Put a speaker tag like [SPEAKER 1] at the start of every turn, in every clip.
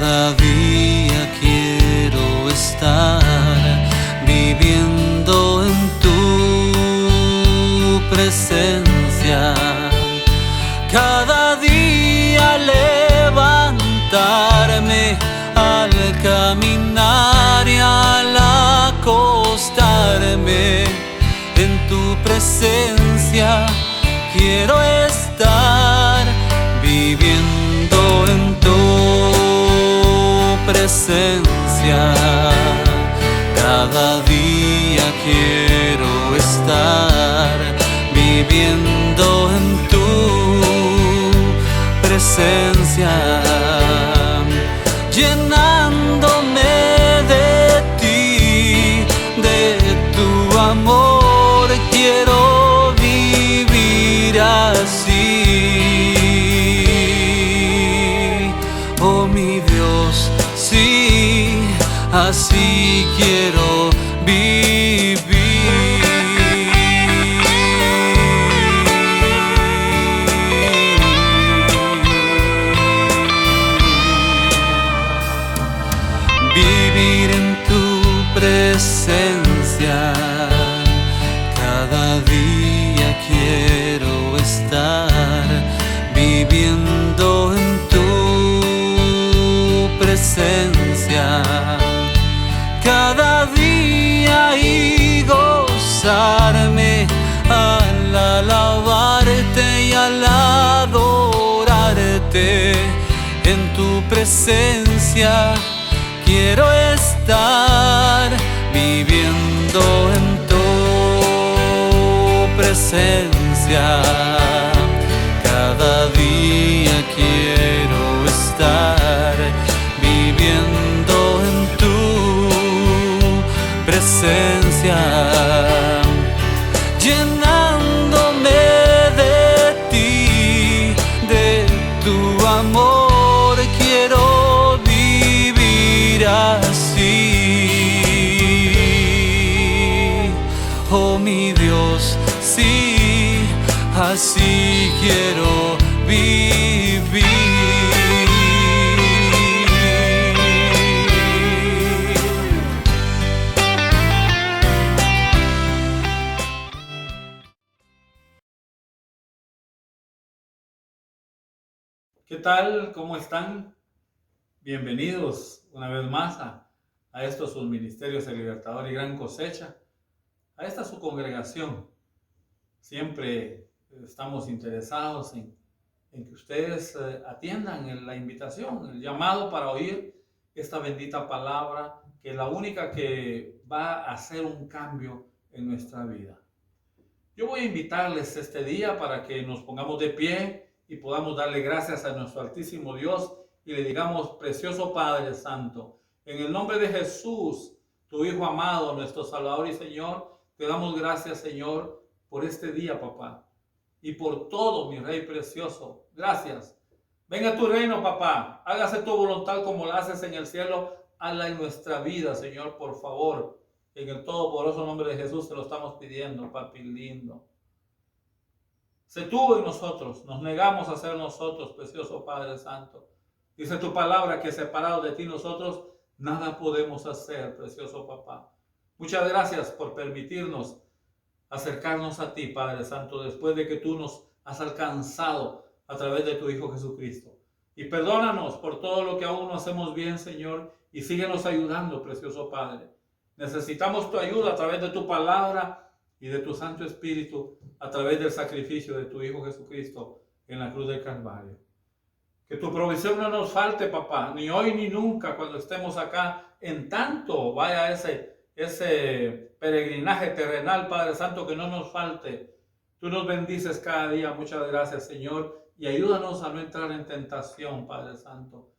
[SPEAKER 1] Cada día quiero estar viviendo en tu presencia. Cada día levantarme al caminar y al acostarme en tu presencia. Quiero estar viviendo en tu presencia. Cada día quiero estar viviendo en tu presencia, llenándome de ti, de tu amor. Quiero vivir así, oh mi Dios, sí, así quiero vivir. Vivir en tu presencia. Cada día quiero estar viviendo en tu presencia. Cada día y gozarme al alabarte y al adorarte en tu presencia. Quiero estar viviendo en tu presencia. Cada día quiero estar viviendo en tu presencia, llenándome de ti, de tu amor. Quiero vivir así, oh mi Dios, sí, así quiero vivir.
[SPEAKER 2] ¿Qué tal? ¿Cómo están? Bienvenidos una vez más a estos sus ministerios El Libertador y Gran Cosecha, a esta su congregación. Siempre estamos interesados en que ustedes atiendan la invitación, el llamado para oír esta bendita palabra, que es la única que va a hacer un cambio en nuestra vida. Yo voy a invitarles este día para que nos pongamos de pie y podamos darle gracias a nuestro Altísimo Dios y le digamos: precioso Padre Santo, en el nombre de Jesús, tu Hijo amado, nuestro Salvador y Señor, te damos gracias, Señor, por este día, papá, y por todo, mi Rey precioso. Gracias. Venga tu reino, papá. Hágase tu voluntad como la haces en el cielo. Hazla en nuestra vida, Señor, por favor. En el todopoderoso nombre de Jesús te lo estamos pidiendo, papi lindo. Sé tú en nosotros. Nos negamos a ser nosotros, precioso Padre Santo. Dice tu palabra que separados de ti nosotros nada podemos hacer, precioso papá. Muchas gracias por permitirnos acercarnos a ti, Padre Santo, después de que tú nos has alcanzado a través de tu Hijo Jesucristo. Y perdónanos por todo lo que aún no hacemos bien, Señor, y síguenos ayudando, precioso Padre. Necesitamos tu ayuda a través de tu palabra y de tu Santo Espíritu, a través del sacrificio de tu Hijo Jesucristo en la cruz del Calvario. Que tu provisión no nos falte, papá, ni hoy ni nunca, cuando estemos acá, en tanto vaya ese peregrinaje terrenal, Padre Santo, que no nos falte. Tú nos bendices cada día. Muchas gracias, Señor, y ayúdanos a no entrar en tentación, Padre Santo.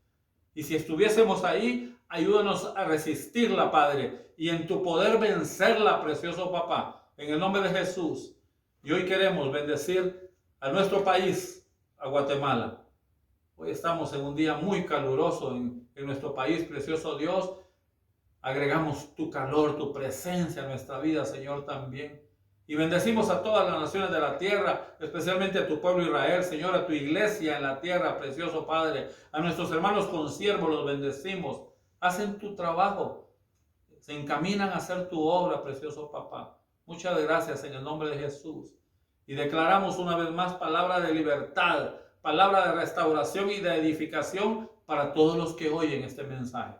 [SPEAKER 2] Y si estuviésemos ahí, ayúdanos a resistirla, Padre, y en tu poder vencerla, precioso papá, en el nombre de Jesús. Y hoy queremos bendecir a nuestro país, a Guatemala. Hoy estamos en un día muy caluroso en nuestro país, precioso Dios. Agregamos tu calor, tu presencia en nuestra vida, Señor, también. Y bendecimos a todas las naciones de la tierra, especialmente a tu pueblo Israel, Señor, a tu iglesia en la tierra, precioso Padre. A nuestros hermanos consiervos los bendecimos. Hacen tu trabajo, se encaminan a hacer tu obra, precioso Papá. Muchas gracias en el nombre de Jesús. Y declaramos una vez más palabra de libertad, palabra de restauración y de edificación para todos los que oyen este mensaje.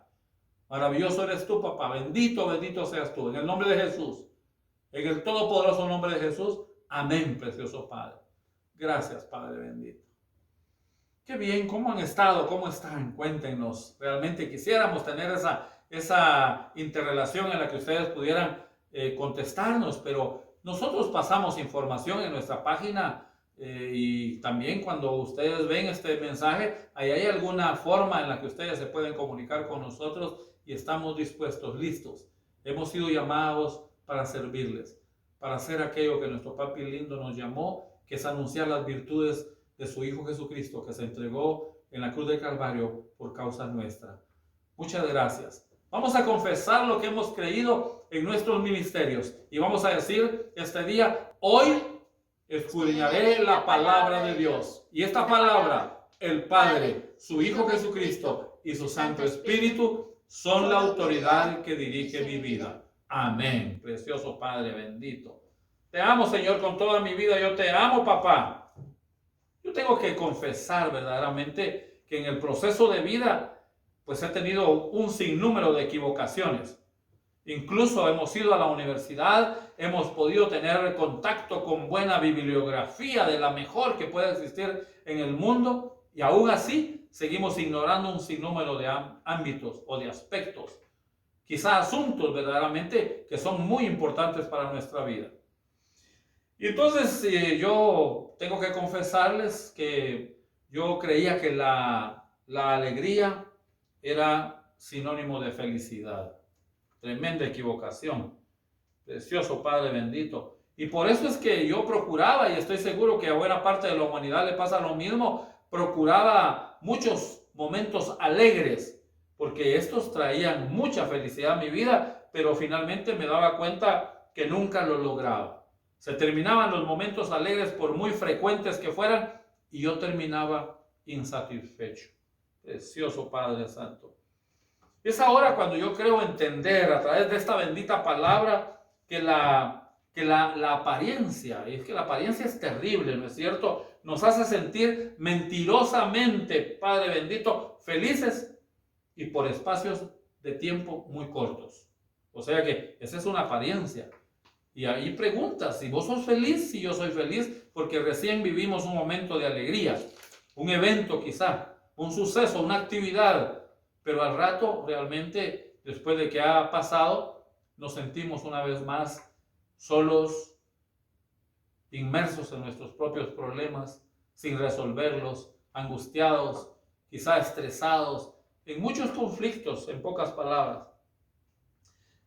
[SPEAKER 2] Maravilloso eres tú, Papá. Bendito, bendito seas tú. En el nombre de Jesús. En el todopoderoso nombre de Jesús. Amén, precioso Padre. Gracias, Padre bendito. Qué bien, ¿cómo han estado? ¿Cómo están? Cuéntenos. Realmente quisiéramos tener esa interrelación en la que ustedes pudieran contestarnos, pero nosotros pasamos información en nuestra página y también cuando ustedes ven este mensaje, ahí hay alguna forma en la que ustedes se pueden comunicar con nosotros y estamos dispuestos, listos. Hemos sido llamados para servirles, para hacer aquello que nuestro papi lindo nos llamó, que es anunciar las virtudes de su Hijo Jesucristo, que se entregó en la cruz del Calvario por causa nuestra. Muchas gracias. Vamos a confesar lo que hemos creído en nuestros ministerios y vamos a decir este día: hoy escudriñaré la palabra de Dios. Y esta palabra, el Padre, su Hijo Jesucristo y su Santo Espíritu son la autoridad que dirige mi vida. Amén. Precioso Padre bendito. Te amo, Señor, con toda mi vida. Yo te amo, papá. Yo tengo que confesar verdaderamente que en el proceso de vida, pues he tenido un sinnúmero de equivocaciones. Incluso hemos ido a la universidad, hemos podido tener contacto con buena bibliografía de la mejor que puede existir en el mundo, y aún así seguimos ignorando un sinnúmero de ámbitos o de aspectos, quizá asuntos verdaderamente que son muy importantes para nuestra vida. Y entonces yo tengo que confesarles que yo creía que la alegría era sinónimo de felicidad. Tremenda equivocación. Precioso Padre bendito. Y por eso es que yo procuraba, y estoy seguro que a buena parte de la humanidad le pasa lo mismo, procuraba muchos momentos alegres, porque estos traían mucha felicidad a mi vida, pero finalmente me daba cuenta que nunca lo lograba. Se terminaban los momentos alegres por muy frecuentes que fueran, y yo terminaba insatisfecho. Precioso Padre Santo. Es ahora cuando yo creo entender a través de esta bendita palabra que la apariencia, y es que la apariencia es terrible, ¿no es cierto? Nos hace sentir mentirosamente, Padre bendito, felices y por espacios de tiempo muy cortos. O sea que esa es una apariencia. Y ahí preguntas, si vos sos feliz, si yo soy feliz, porque recién vivimos un momento de alegría, un evento quizá, un suceso, una actividad. Pero al rato, realmente, después de que ha pasado, nos sentimos una vez más solos, inmersos en nuestros propios problemas, sin resolverlos, angustiados, quizá estresados, en muchos conflictos, en pocas palabras.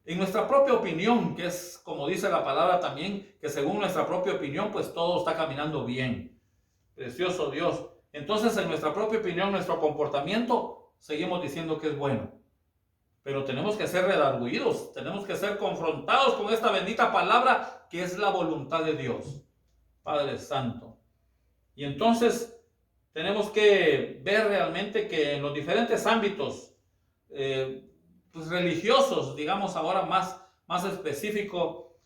[SPEAKER 2] En nuestra propia opinión, que es como dice la palabra también, que según nuestra propia opinión, pues todo está caminando bien. Precioso Dios. Entonces, en nuestra propia opinión, nuestro comportamiento, seguimos diciendo que es bueno, pero tenemos que ser redarguidos, tenemos que ser confrontados con esta bendita palabra que es la voluntad de Dios, Padre Santo. Y entonces tenemos que ver realmente que en los diferentes ámbitos pues religiosos, digamos ahora más específico,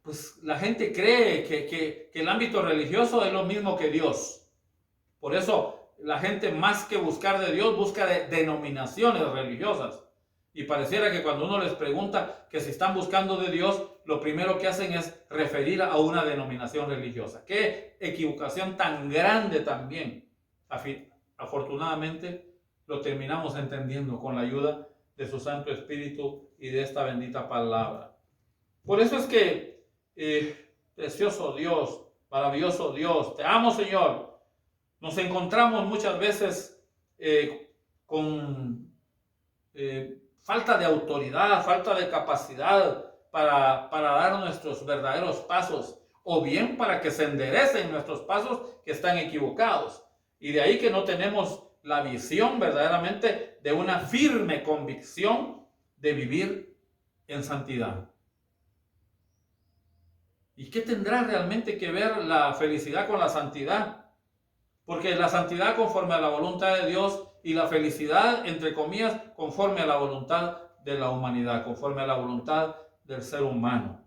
[SPEAKER 2] pues la gente cree que el ámbito religioso es lo mismo que Dios. Por eso la gente, más que buscar de Dios, busca de denominaciones religiosas. Y pareciera que cuando uno les pregunta que si están buscando de Dios, lo primero que hacen es referir a una denominación religiosa. ¡Qué equivocación tan grande también! Afortunadamente, lo terminamos entendiendo con la ayuda de su Santo Espíritu y de esta bendita palabra. Por eso es que, precioso Dios, maravilloso Dios, te amo, Señor. Nos encontramos muchas veces con falta de autoridad, falta de capacidad para dar nuestros verdaderos pasos, o bien para que se enderecen nuestros pasos que están equivocados. Y de ahí que no tenemos la visión verdaderamente de una firme convicción de vivir en santidad. ¿Y qué tendrá realmente que ver la felicidad con la santidad? Porque la santidad conforme a la voluntad de Dios y la felicidad, entre comillas, conforme a la voluntad de la humanidad, conforme a la voluntad del ser humano.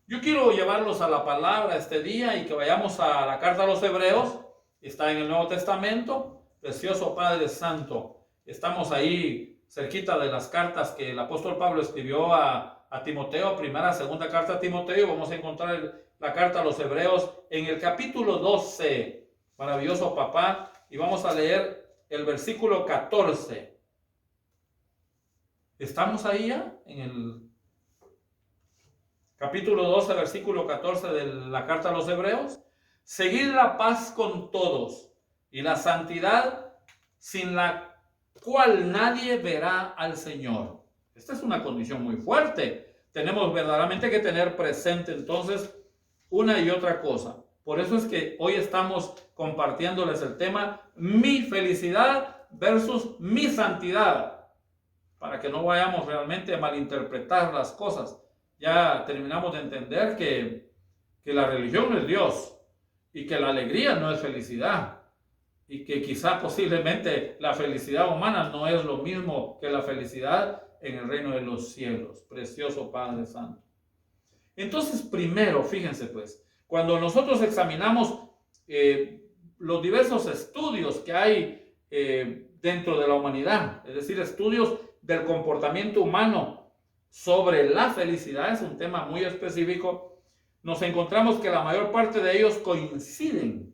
[SPEAKER 2] Yo quiero llevarlos a la palabra este día y que vayamos a la carta a los Hebreos. Está en el Nuevo Testamento. Precioso Padre Santo. Estamos ahí cerquita de las cartas que el apóstol Pablo escribió a Timoteo, primera, segunda carta a Timoteo. Vamos a encontrar la carta a los Hebreos en el capítulo 12. Maravilloso papá. Y vamos a leer el versículo 14. ¿Estamos ahí ya? En el capítulo 12, versículo 14 de la carta a los Hebreos. Seguid la paz con todos y la santidad, sin la cual nadie verá al Señor. Esta es una condición muy fuerte. Tenemos verdaderamente que tener presente entonces una y otra cosa. Por eso es que hoy estamos compartiéndoles el tema mi felicidad versus mi santidad, para que no vayamos realmente a malinterpretar las cosas. Ya terminamos de entender que la religión no es Dios y que la alegría no es felicidad y que quizá posiblemente la felicidad humana no es lo mismo que la felicidad en el reino de los cielos. Precioso Padre Santo. Entonces, primero, fíjense pues, cuando nosotros examinamos los diversos estudios que hay dentro de la humanidad, es decir, estudios del comportamiento humano sobre la felicidad, es un tema muy específico, nos encontramos que la mayor parte de ellos coinciden.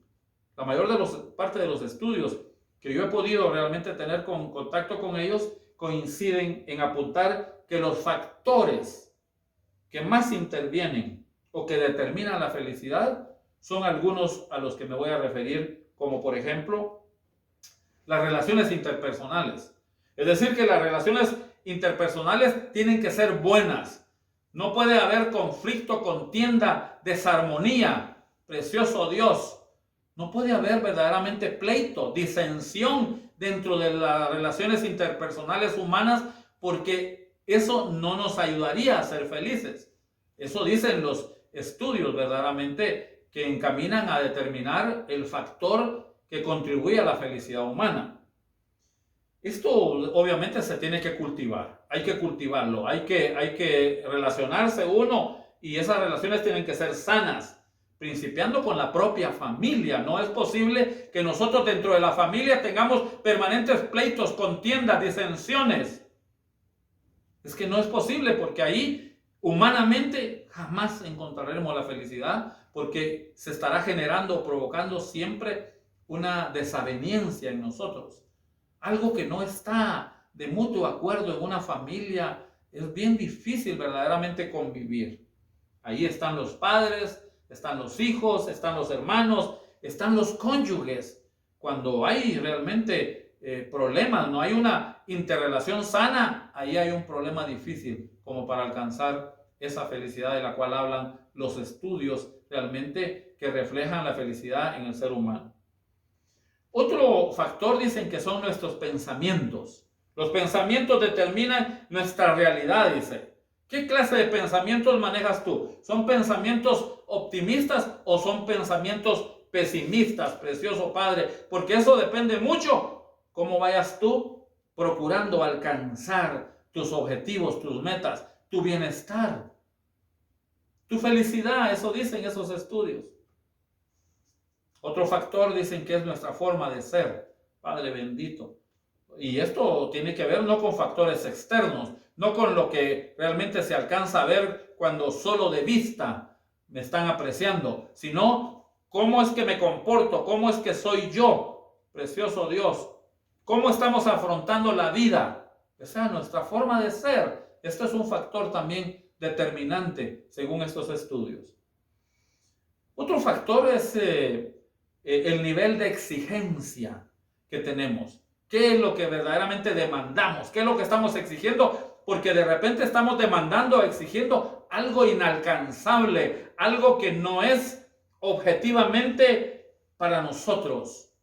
[SPEAKER 2] La mayor parte de los estudios que yo he podido realmente tener contacto con ellos coinciden en apuntar que los factores que más intervienen o que determinan la felicidad son algunos a los que me voy a referir, como por ejemplo las relaciones interpersonales. Es decir, que las relaciones interpersonales tienen que ser buenas. No puede haber conflicto, contienda, desarmonía. Precioso Dios. No puede haber verdaderamente pleito, disensión dentro de las relaciones interpersonales humanas, porque eso no nos ayudaría a ser felices. Eso dicen los estudios verdaderamente que encaminan a determinar el factor que contribuye a la felicidad humana. Esto obviamente se tiene que cultivar, hay que cultivarlo, hay que relacionarse uno y esas relaciones tienen que ser sanas, principiando con la propia familia. No es posible que nosotros dentro de la familia tengamos permanentes pleitos, contiendas, disensiones. Es que no es posible porque ahí humanamente jamás encontraremos la felicidad porque se estará generando, provocando siempre una desaveniencia en nosotros. Algo que no está de mutuo acuerdo en una familia, es bien difícil verdaderamente convivir. Ahí están los padres, están los hijos, están los hermanos, están los cónyuges. Cuando hay realmente problemas, no hay una interrelación sana, ahí hay un problema difícil como para alcanzar esa felicidad de la cual hablan los estudios realmente que reflejan la felicidad en el ser humano. Otro factor dicen que son nuestros pensamientos. Los pensamientos determinan nuestra realidad, dice. ¿Qué clase de pensamientos manejas tú? ¿Son pensamientos optimistas o son pensamientos pesimistas, precioso Padre? Porque eso depende mucho cómo vayas tú procurando alcanzar tus objetivos, tus metas, tu bienestar, tu felicidad. Eso dicen esos estudios. Otro factor dicen que es nuestra forma de ser, Padre bendito. Y esto tiene que ver no con factores externos, no con lo que realmente se alcanza a ver cuando solo de vista me están apreciando, sino cómo es que me comporto, cómo es que soy yo, precioso Dios, cómo estamos afrontando la vida, o sea, nuestra forma de ser. Esto es un factor también determinante según estos estudios. Otro factor es el nivel de exigencia que tenemos. ¿Qué es lo que verdaderamente demandamos? ¿Qué es lo que estamos exigiendo? Porque de repente estamos demandando, exigiendo algo inalcanzable, algo que no es objetivamente para nosotros.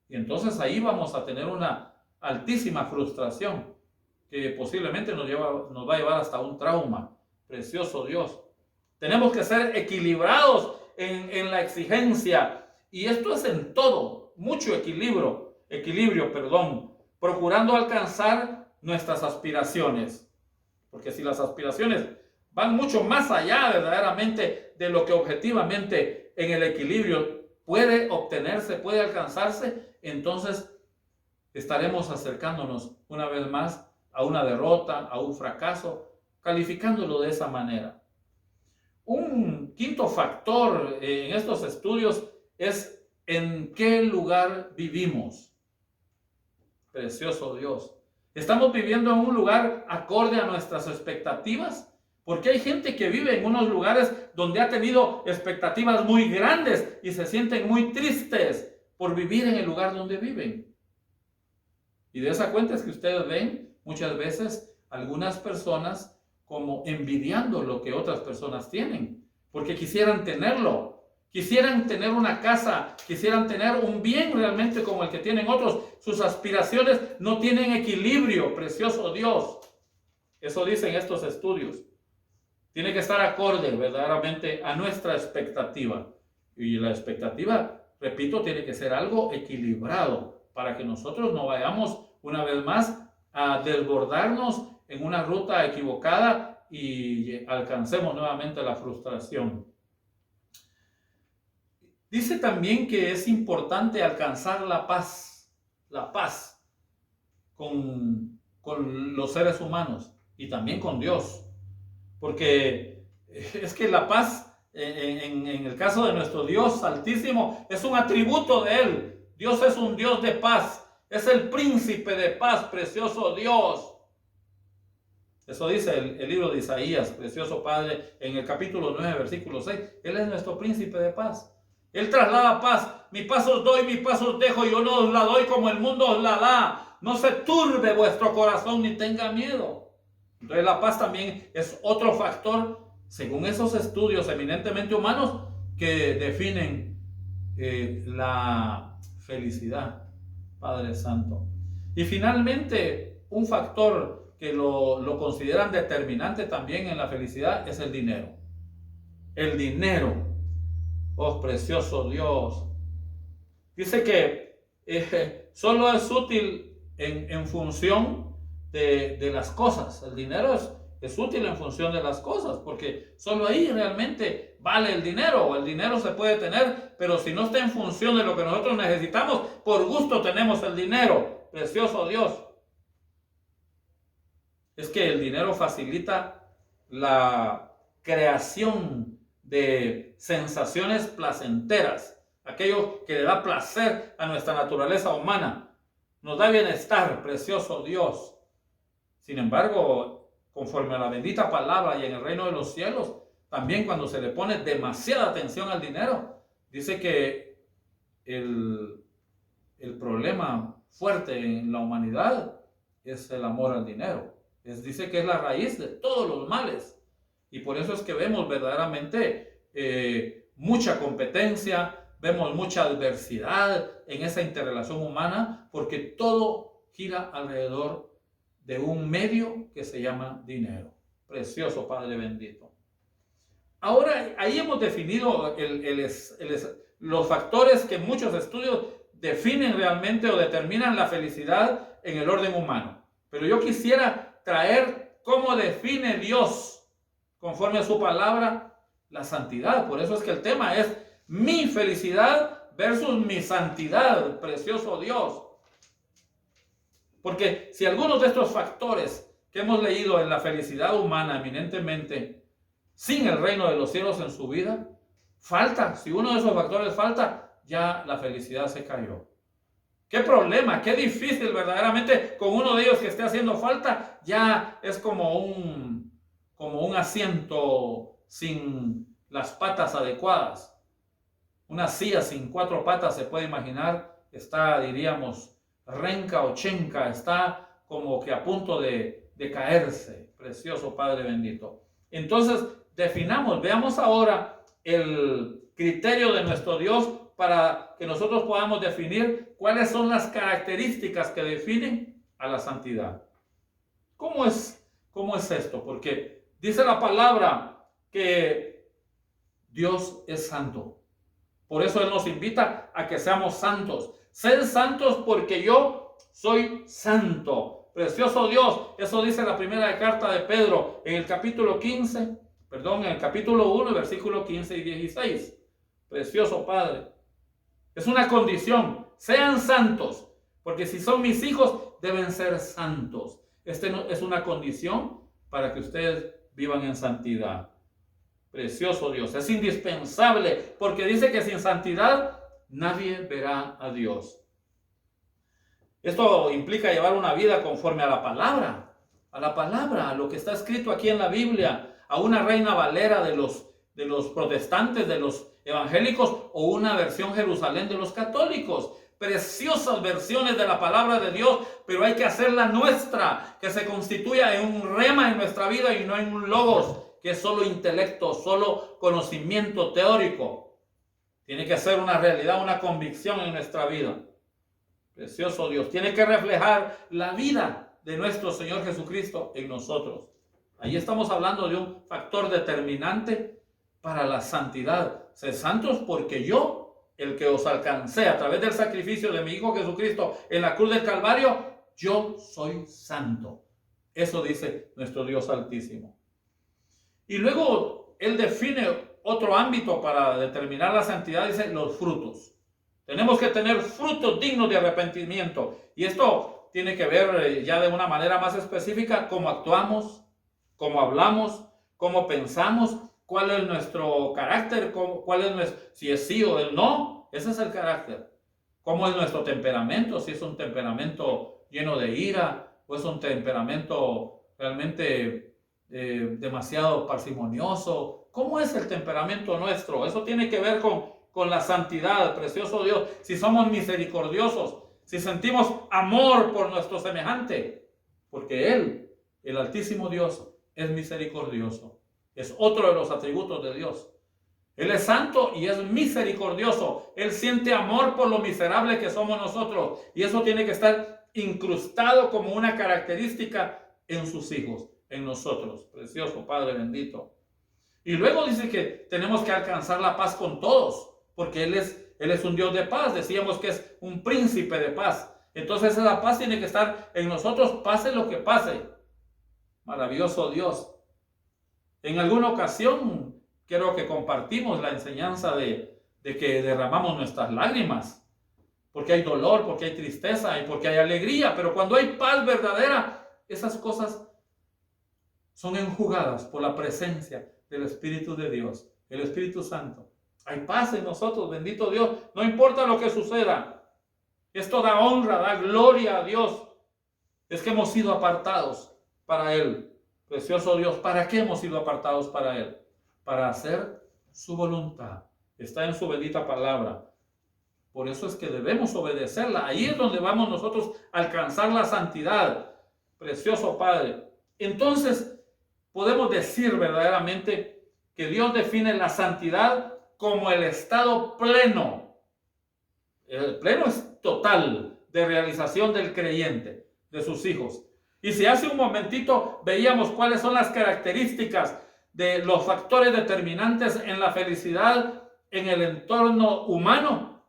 [SPEAKER 2] Y entonces ahí vamos a tener una altísima frustración que posiblemente nos va a llevar hasta un trauma. Precioso Dios. Tenemos que ser equilibrados en la exigencia. Y esto es en todo, mucho equilibrio, procurando alcanzar nuestras aspiraciones. Porque si las aspiraciones van mucho más allá verdaderamente de lo que objetivamente en el equilibrio puede obtenerse, puede alcanzarse, entonces estaremos acercándonos una vez más a una derrota, a un fracaso, calificándolo de esa manera. Un quinto factor en estos estudios es en qué lugar vivimos. Precioso Dios. ¿Estamos viviendo en un lugar acorde a nuestras expectativas? Porque hay gente que vive en unos lugares donde ha tenido expectativas muy grandes y se sienten muy tristes por vivir en el lugar donde viven. Y de esa cuenta es que ustedes ven muchas veces algunas personas como envidiando lo que otras personas tienen, porque quisieran tenerlo, quisieran tener una casa, quisieran tener un bien realmente como el que tienen otros. Sus aspiraciones no tienen equilibrio, precioso Dios. Eso dicen estos estudios. Tiene que estar acorde verdaderamente a nuestra expectativa. Y la expectativa, repito, tiene que ser algo equilibrado para que nosotros no vayamos una vez más a desbordarnos en una ruta equivocada y alcancemos nuevamente la frustración. Dice también que es importante alcanzar la paz con los seres humanos y también con Dios. Porque es que la paz, en el caso de nuestro Dios Altísimo, es un atributo de Él. Dios es un Dios de paz, es el príncipe de paz, precioso Dios. Eso dice el libro de Isaías, precioso Padre, en el capítulo 9, versículo 6. Él es nuestro príncipe de paz. Él traslada paz. Mi paz os doy, mi paz os dejo, yo no os la doy como el mundo os la da. No se turbe vuestro corazón ni tenga miedo. Entonces la paz también es otro factor, según esos estudios eminentemente humanos, que definen la felicidad, Padre Santo. Y finalmente, un factor que lo consideran determinante también en la felicidad es el dinero. El dinero, oh precioso Dios. Dice que solo es útil en función de las cosas. El dinero es útil en función de las cosas, porque solo ahí realmente vale el dinero. El dinero se puede tener, pero si no está en función de lo que nosotros necesitamos, por gusto tenemos el dinero. Precioso Dios. Es que el dinero facilita la creación de sensaciones placenteras, aquello que le da placer a nuestra naturaleza humana, nos da bienestar, precioso Dios. Sin embargo, conforme a la bendita palabra y en el reino de los cielos, también cuando se le pone demasiada atención al dinero, dice que el problema fuerte en la humanidad es el amor al dinero. Dice que es la raíz de todos los males. Y por eso es que vemos verdaderamente mucha competencia, vemos mucha adversidad en esa interrelación humana, porque todo gira alrededor de un medio que se llama dinero. Precioso Padre bendito. Ahora, ahí hemos definido los factores que muchos estudios definen realmente o determinan la felicidad en el orden humano. Pero yo quisiera traer cómo define Dios, conforme a su palabra, la santidad. Por eso es que el tema es mi felicidad versus mi santidad, precioso Dios. Porque si algunos de estos factores que hemos leído en la felicidad humana eminentemente, sin el reino de los cielos en su vida, falta, si uno de esos factores falta, ya la felicidad se cayó. Qué problema, qué difícil verdaderamente con uno de ellos que esté haciendo falta, ya es como un asiento sin las patas adecuadas. Una silla sin 4 patas, se puede imaginar, está, diríamos, renca o chenca, está como que a punto de caerse. Precioso Padre bendito. Entonces, veamos ahora el criterio de nuestro Dios para que nosotros podamos definir cuáles son las características que definen a la santidad. ¿Cómo es esto? Porque dice la palabra que Dios es santo. Por eso Él nos invita a que seamos santos. Sed santos porque yo soy santo. Precioso Dios. Eso dice la primera carta de Pedro en el capítulo 1, versículo 15 y 16. Precioso Padre. Es una condición. Sean santos. Porque si son mis hijos, deben ser santos. Es una condición para que ustedes vivan en santidad. Precioso Dios. Es indispensable porque dice que sin santidad nadie verá a Dios. Esto implica llevar una vida conforme a la palabra, a lo que está escrito aquí en la Biblia, a una Reina Valera de los protestantes, de los evangélicos, o una versión Jerusalén de los católicos. Preciosas versiones de la palabra de Dios, pero hay que hacerla nuestra, que se constituya en un rema en nuestra vida y no en un logos, que es solo intelecto, solo conocimiento teórico. Tiene que ser una realidad, una convicción en nuestra vida. Precioso Dios. Tiene que reflejar la vida de nuestro Señor Jesucristo en nosotros. Ahí estamos hablando de un factor determinante para la santidad. Sed santos porque yo, el que os alcancé a través del sacrificio de mi Hijo Jesucristo en la cruz del Calvario, yo soy santo. Eso dice nuestro Dios Altísimo. Y luego Él define otro ámbito para determinar la santidad, dice los frutos. Tenemos que tener frutos dignos de arrepentimiento. Y esto tiene que ver ya de una manera más específica cómo actuamos, cómo hablamos, cómo pensamos, cuál es nuestro carácter, si es sí o el no. Ese es el carácter. Cómo es nuestro temperamento, si es un temperamento lleno de ira o es un temperamento realmente demasiado parsimonioso. ¿Cómo es el temperamento nuestro? Eso tiene que ver con la santidad, precioso Dios. Si somos misericordiosos, si sentimos amor por nuestro semejante, porque Él, el Altísimo Dios, es misericordioso. Es otro de los atributos de Dios. Él es santo y es misericordioso. Él siente amor por lo miserable que somos nosotros. Y eso tiene que estar incrustado como una característica en sus hijos, en nosotros. Precioso Padre bendito. Y luego dice que tenemos que alcanzar la paz con todos, porque Él es un Dios de paz. Decíamos que es un príncipe de paz. Entonces esa paz tiene que estar en nosotros, pase lo que pase. Maravilloso Dios. En alguna ocasión creo que compartimos la enseñanza de que derramamos nuestras lágrimas, porque hay dolor, porque hay tristeza y porque hay alegría, pero cuando hay paz verdadera, esas cosas son enjugadas por la presencia del Espíritu de Dios, el Espíritu Santo. Hay paz en nosotros, bendito Dios, no importa lo que suceda. Esto da honra, da gloria a Dios. Es que hemos sido apartados para Él. Precioso Dios, ¿para qué hemos sido apartados para Él? Para hacer su voluntad. Está en su bendita palabra. Por eso es que debemos obedecerla. Ahí es donde vamos nosotros a alcanzar la santidad. Precioso Padre. Entonces, podemos decir verdaderamente que Dios define la santidad como el estado pleno. El pleno es total de realización del creyente, de sus hijos. Y si hace un momentito veíamos cuáles son las características de los factores determinantes en la felicidad en el entorno humano,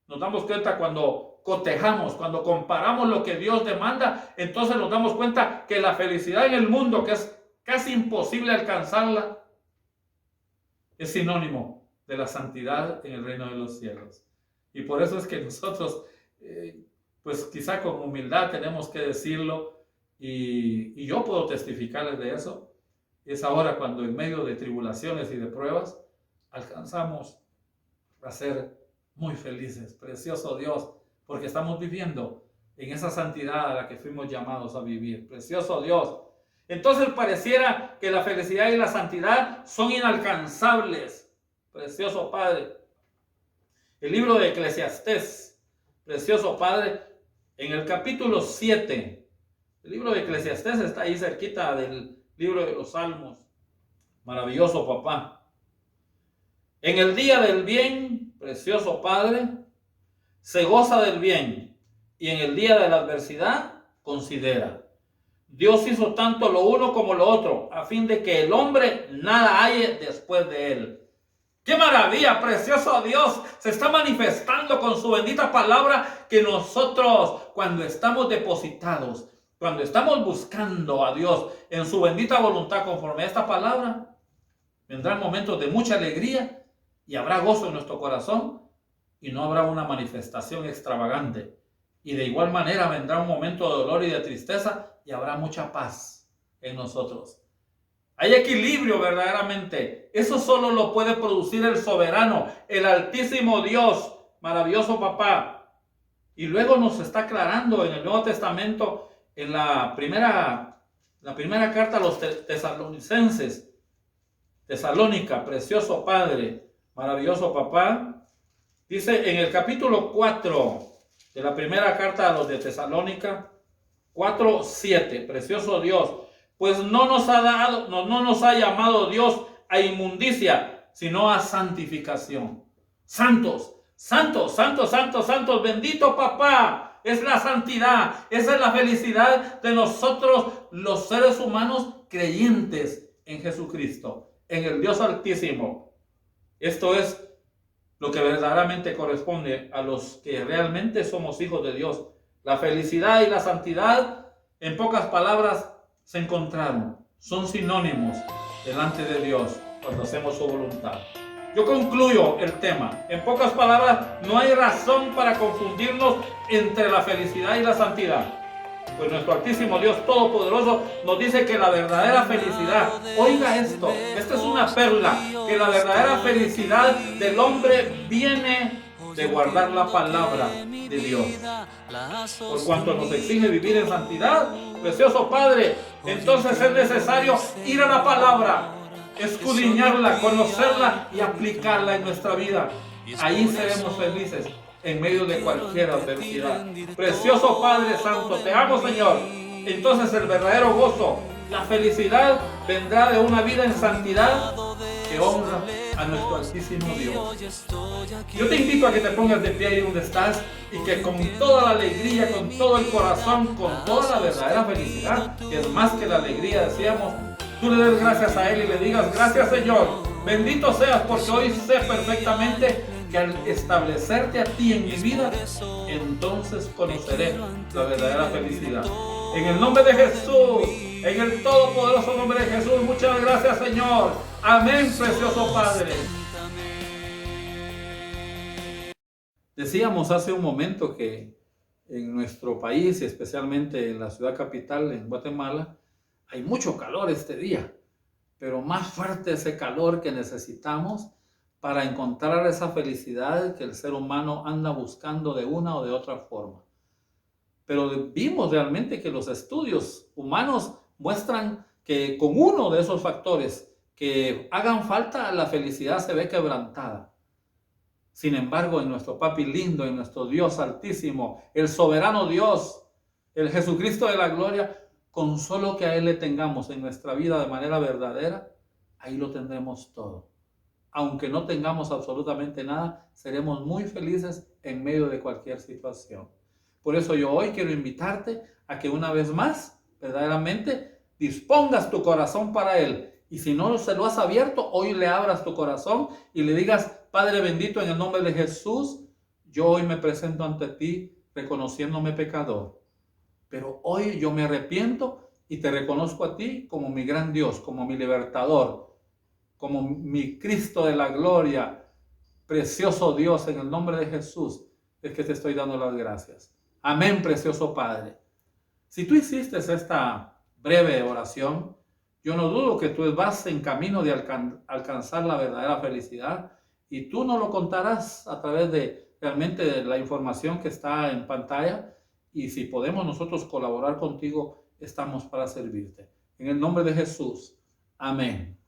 [SPEAKER 2] nos damos cuenta cuando cotejamos, cuando comparamos lo que Dios demanda, entonces nos damos cuenta que la felicidad en el mundo, que es casi imposible alcanzarla, es sinónimo de la santidad en el reino de los cielos. Y por eso es que nosotros, pues quizá con humildad tenemos que decirlo, y yo puedo testificarles de eso. Es ahora cuando en medio de tribulaciones y de pruebas alcanzamos a ser muy felices. Precioso Dios, porque estamos viviendo en esa santidad a la que fuimos llamados a vivir. Precioso Dios. Entonces pareciera que la felicidad y la santidad son inalcanzables. Precioso Padre. El libro de Eclesiastés, precioso Padre, en el capítulo 7, el libro de Eclesiastés está ahí cerquita del libro de los Salmos. Maravilloso Papá. En el día del bien, precioso Padre, se goza del bien, y en el día de la adversidad considera. Dios hizo tanto lo uno como lo otro, a fin de que el hombre nada halle después de él. ¡Qué maravilla! Precioso Dios se está manifestando con su bendita palabra, que nosotros, cuando estamos depositados, cuando estamos buscando a Dios en su bendita voluntad conforme a esta palabra, vendrán momentos de mucha alegría y habrá gozo en nuestro corazón y no habrá una manifestación extravagante. Y de igual manera vendrá un momento de dolor y de tristeza y habrá mucha paz en nosotros. Hay equilibrio verdaderamente. Eso solo lo puede producir el soberano, el altísimo Dios, maravilloso papá. Y luego nos está aclarando en el Nuevo Testamento, en la primera carta a los tesalonicenses, Tesalónica, precioso Padre, maravilloso papá. Dice en el capítulo 4 de la primera carta a los de Tesalónica, 4:7, precioso Dios. Pues no nos ha llamado Dios a inmundicia, sino a santificación. Santos, santos, santos, santos, santos, bendito papá. Es la santidad, esa es la felicidad de nosotros los seres humanos creyentes en Jesucristo, en el Dios Altísimo. Esto es lo que verdaderamente corresponde a los que realmente somos hijos de Dios. La felicidad y la santidad, en pocas palabras, se encontraron. Son sinónimos delante de Dios cuando hacemos su voluntad. Yo concluyo el tema. En pocas palabras, no hay razón para confundirnos entre la felicidad y la santidad. Pues nuestro altísimo Dios Todopoderoso nos dice que la verdadera felicidad, oiga esto, esta es una perla, que la verdadera felicidad del hombre viene de guardar la palabra de Dios. Por cuanto nos exige vivir en santidad, precioso Padre, entonces es necesario ir a la palabra, escudriñarla, conocerla y aplicarla en nuestra vida. Ahí seremos felices en medio de cualquier adversidad. Precioso Padre Santo, te amo, Señor. Entonces el verdadero gozo, la felicidad vendrá de una vida en santidad que honra a nuestro altísimo Dios. Yo te invito a que te pongas de pie ahí donde estás y que con toda la alegría, con todo el corazón, con toda la verdadera felicidad, que es más que la alegría, decíamos, tú le des gracias a Él y le digas: gracias, Señor, bendito seas, porque hoy sé perfectamente que al establecerte a ti en mi vida, entonces conoceré la verdadera felicidad. En el nombre de Jesús, en el todopoderoso nombre de Jesús, muchas gracias, Señor. Amén, precioso Padre. Decíamos hace un momento que en nuestro país, especialmente en la ciudad capital, en Guatemala, hay mucho calor este día, pero más fuerte ese calor que necesitamos para encontrar esa felicidad que el ser humano anda buscando de una o de otra forma. Pero vimos realmente que los estudios humanos muestran que con uno de esos factores que hagan falta, la felicidad se ve quebrantada. Sin embargo, en nuestro Papi lindo, en nuestro Dios altísimo, el soberano Dios, el Jesucristo de la gloria, con solo que a Él le tengamos en nuestra vida de manera verdadera, ahí lo tendremos todo. Aunque no tengamos absolutamente nada, seremos muy felices en medio de cualquier situación. Por eso yo hoy quiero invitarte a que una vez más, verdaderamente, dispongas tu corazón para Él. Y si no se lo has abierto, hoy le abras tu corazón y le digas: Padre bendito, en el nombre de Jesús, yo hoy me presento ante ti reconociéndome pecador. Pero hoy yo me arrepiento y te reconozco a ti como mi gran Dios, como mi libertador, como mi Cristo de la gloria. Precioso Dios, en el nombre de Jesús es que te estoy dando las gracias. Amén, precioso Padre. Si tú hiciste esta breve oración, yo no dudo que tú vas en camino de alcanzar la verdadera felicidad, y tú no lo contarás a través de realmente de la información que está en pantalla. Y si podemos nosotros colaborar contigo, estamos para servirte. En el nombre de Jesús. Amén.